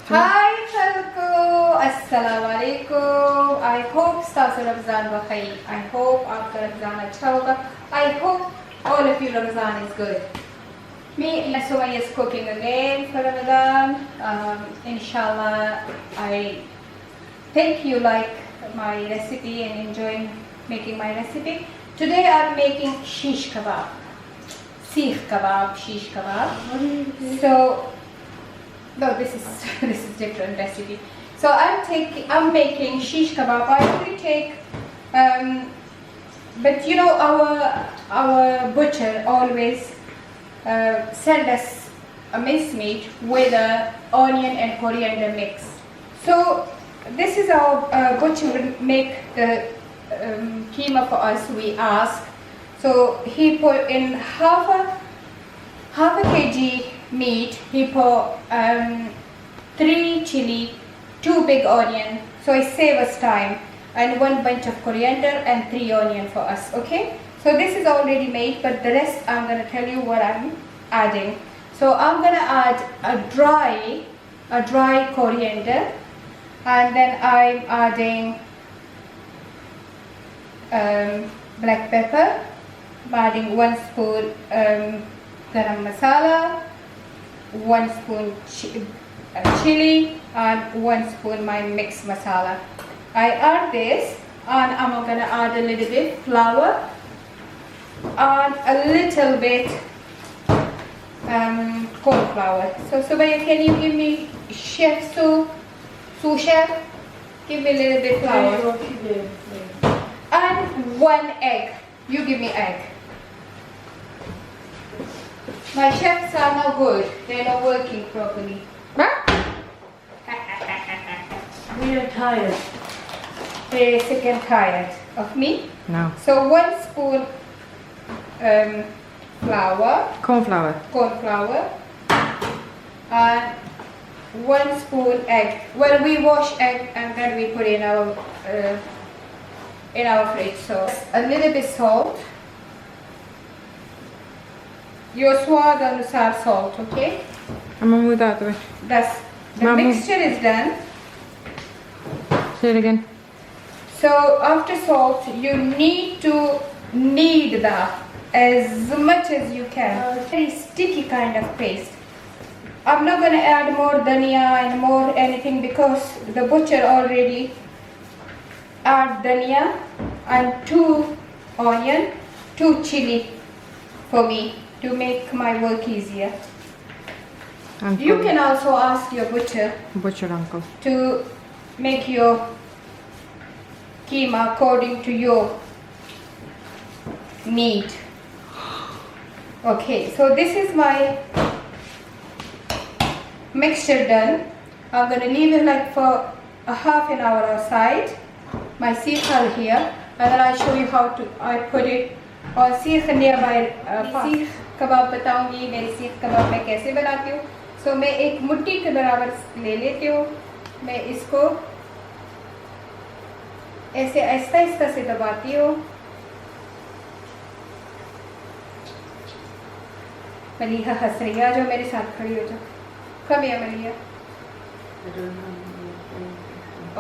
Hi Falco, Assalamu alaikum. I hope Stas Ramzan wa khair. I hope आपका रमजान अच्छा होगा. I hope all of you Ramzan is good. Me and Sumaya is cooking again for Ramadan. Inshallah, I think you like my recipe and enjoying making my recipe. Today I'm making Shish Kebab. Seekh Kabab, Shish Kebab. So, no, this is different recipe. So I'm making Shish Kebab. I only take, but you know our butcher always send us a minced meat with a onion and coriander mix. So this is our butcher will make the keema for us. We ask. So he put in half a kg meat. He put 3 chili, 2 big onion. So it saves us time, and 1 bunch of coriander and 3 onion for us. Okay. So this is already made, but the rest I'm gonna tell you what I'm adding. So I'm gonna add a dry coriander, and then I'm adding black pepper. I'm adding 1 spoon garam masala, 1 spoon chili, and 1 spoon my mixed masala. I add this, and I'm gonna add a little bit flour and a little bit corn flour. So Subaya, can you give me chef sous chef? Give me a little bit flour and 1 egg. You give me egg. My chefs are not good. They're not working properly. Huh? We are tired. They're sick and tired of me. No. So 1 spoon flour. Corn flour. And 1 spoon egg. Well, we wash egg and then we put in our fridge. So a little bit salt. Your swad anusar salt, okay? I'm gonna move that out the way. That's the Mama. mixture is done. Say it again. So after salt, you need to knead that as much as you can. Very sticky kind of paste. I'm not gonna add more dhania and more anything because the butcher already add dhania and 2 onion, 2 chili for me to make my work easier. And You can also ask your butcher butcher uncle. to make your keema according to your need. Okay, so this is my mixture done. I'm gonna leave it like for a half an hour outside. My seekh here, and then I'll show you how to I put it on seekh nearby. Seekh kebab बताऊंगी मेरी seekh kebab मैं कैसे बनाती हूँ. So मैं एक मुट्ठी के बराबर ले लेती हूँ. मैं इसको ऐसे आहिस्ता से दबाती हूँ. मलिहा हंस रही है, जो मेरे साथ खड़ी हो जाओ. कम है मलिहा.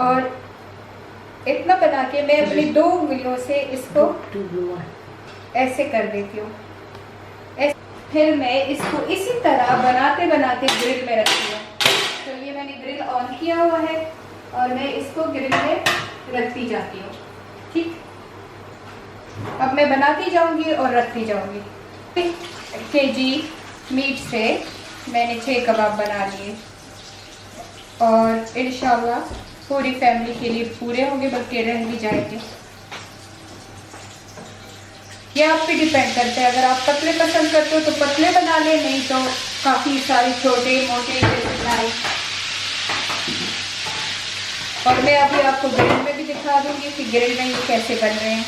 और इतना बना के मैं अपनी 2 उंगलियों से इसको ऐसे कर देती हूँ. फिर मैं इसको इसी तरह बनाते ग्रिल में रखती हूँ. तो ये मैंने ग्रिल ऑन किया हुआ है और मैं इसको ग्रिल में रखती जाती हूँ. ठीक. अब मैं बनाती जाऊँगी और रखती जाऊँगी. 1 kg मीट से मैंने 6 कबाब बना लिए और इंशाल्लाह पूरी फैमिली के लिए पूरे होंगे, बल्कि रह भी जाएंगे. ये आप पे डिपेंड करता है. अगर आप पतले पसंद करते हो तो पतले बना ले, नहीं तो काफ़ी सारे छोटे मोटे बनाए. और मैं अभी आपको ग्रिल में भी दिखा दूंगी कि ग्रिल में ये कैसे बन रहे हैं.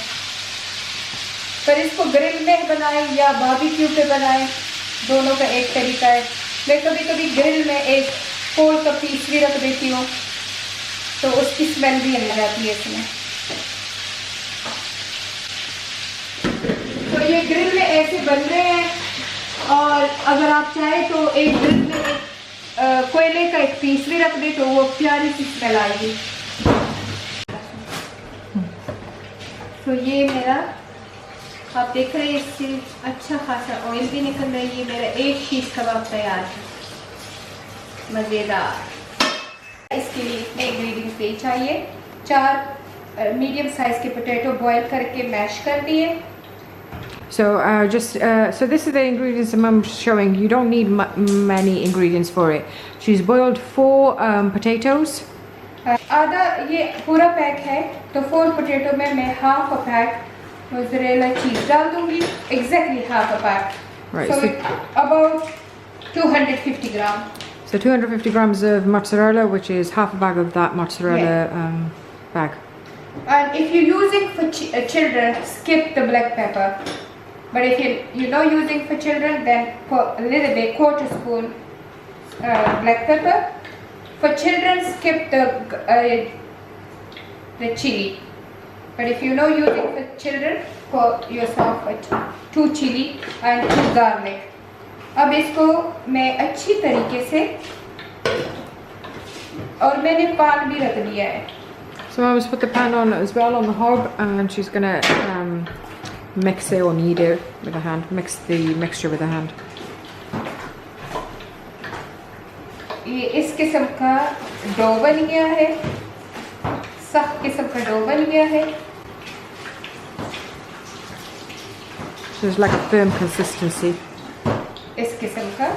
पर इसको ग्रिल में बनाए या बारबेक्यू पे बनाए, दोनों का एक तरीका है. मैं कभी ग्रिल में एक पोल का पीस भी रख देती हूँ तो उसकी स्मेल भी आ जाती है इसमें. तो ये ग्रिल में ऐसे बन रहे हैं. और अगर आप चाहें तो एक ग्रिल में कोयले का एक पीस भी रख दे तो वो प्यारी सी स्मेल आएगी। तो ये मेरा आप देख रहे हैं इससे अच्छा खासा ऑयल भी निकल रहा है। ये मेरा एक शीश कबाब तैयार है, मज़ेदार। इसके लिए इतने इंग्रेडिएंट्स नहीं चाहिए। 4 मीडियम साइज के पोटैटो बॉईल करके मैश कर दिए। So so this is the ingredients that Mum's showing. You don't need many ingredients for it. She's boiled 4 potatoes. आधा ये पूरा पैक है तो 4 पोटैटो में मैं half a pack mozzarella cheese डाल दूंगी। Exactly half a pack. Right. So about 250 gram. So 250 grams of mozzarella, which is half a bag of that mozzarella bag. And if you're using for children, skip the black pepper. But if you're not using for children, then put a little bit, quarter spoon black pepper. For children, skip the chili. But if you're not using for children, put yourself 2 chili and 2 garlic. अब इसको मैं अच्छी तरीके से, और मैंने पान भी रख दिया है। So Mum's put the pan on as well on the hob, and she's gonna mix it or knead it with her hand. Mix the mixture with her hand. ये इस किस्म का डो बन गया है, सख्त किस्म का डो बन गया है। So it's like a firm consistency. इस किस्म का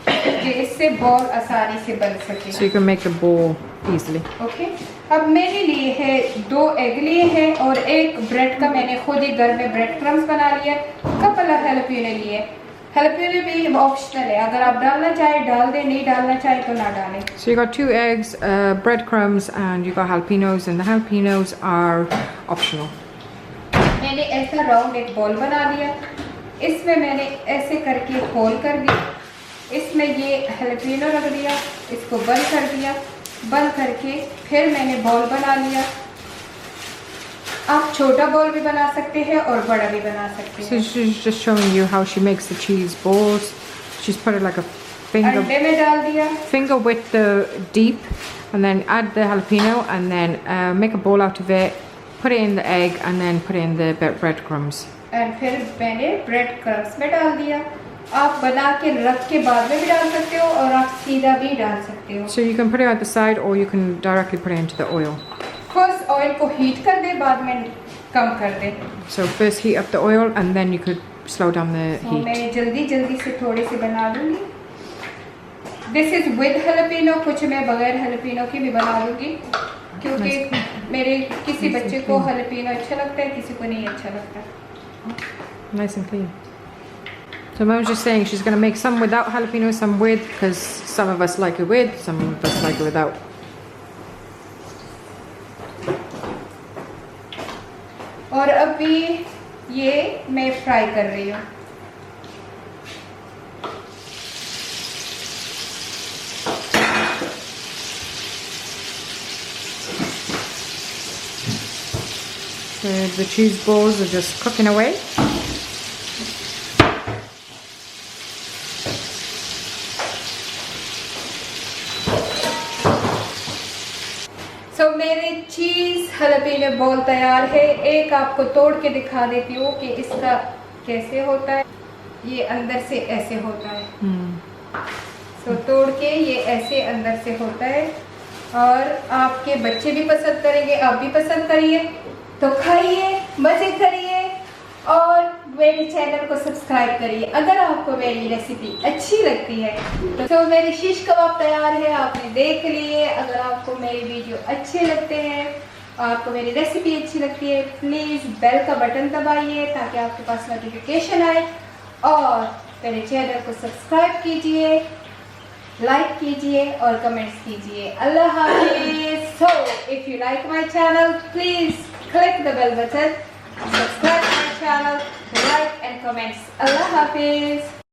कि इससे बॉल आसानी से बन सके। So you can make the ball easily. Okay. अब मैंने लिए है 2 एग लिए हैं और 1 ब्रेड का मैंने खुद ही घर में ब्रेड क्रम्स बना लिया। कपल हेलपिनो लिए। हेलपिनो भी ऑप्शनल है, अगर आप डालना चाहे डाल दें, नहीं डालना चाहे तो ना डालें। So you got 2 eggs, breadcrumbs, and you got jalapenos, and the jalapenos are optional. मैंने ऐसा राउंड एक बॉल बना लिया, इसमें मैंने ऐसे करके होल कर दिया, इसमें ये हेलपिनो रख दिया, इसको बंद कर दिया, बंद करके फिर मैंने बॉल बना लिया। आप छोटा बॉल भी बना सकते हैं और बड़ा भी बना सकते हैं। So she's just showing you how she makes the cheese balls. She's put it like a अंडे में डाल दिया, finger width the deep, and then add the jalapeno, and then make a ball out of it, put it in the egg, and then put it in the breadcrumbs. और फिर मैंने bread crumbs में डाल दिया। आप बना के रख के बाद में भी डाल सकते हो और आप सीधा भी डाल सकते हो। So you can put it at the side, or you can directly put it into the oil. First oil को हीट कर दे, बाद में कम कर दे। So first heat up the oil, and then you could slow down the heat. मैं जल्दी से थोड़े से बना लूँगी। दिस इज विद हेलपिनो, कुछ मैं बगैर हेलपिनो की भी बना लूँगी क्योंकि मेरे किसी बच्चे को हेलपिनो अच्छा लगता है, किसी को नहीं अच्छा लगता। Nice and clean. So Mom's just saying she's going to make some without jalapeno, some with, because some of us like it with, some of us like it without. और अभी ये मैं फ्राई कर रही हूँ। So the cheese balls are just cooking away. So मेरे चीज़ हलपीनो ball तैयार है। एक आपको तोड़ के दिखा देती हूँ कि इसका कैसे होता है। ये अंदर से ऐसे होता है। So तोड़ के ये ऐसे अंदर से होता है और आपके बच्चे भी पसंद करेंगे, आप भी पसंद करिए। तो खाइए, मज़े करिए और मेरे चैनल को सब्सक्राइब करिए अगर आपको मेरी रेसिपी अच्छी लगती है। तो मेरे शीश कबाब तैयार है, आपने देख लिए। अगर आपको मेरे वीडियो अच्छे लगते हैं, आपको मेरी रेसिपी अच्छी लगती है, प्लीज़ बेल का बटन दबाइए ताकि आपके पास नोटिफिकेशन आए और मेरे चैनल को सब्सक्राइब कीजिए, लाइक कीजिए और कमेंट्स कीजिए। अल्लाह हाफिज़। So if you like my channel, please click the bell button, subscribe to my channel, like and comments. Allah Hafiz.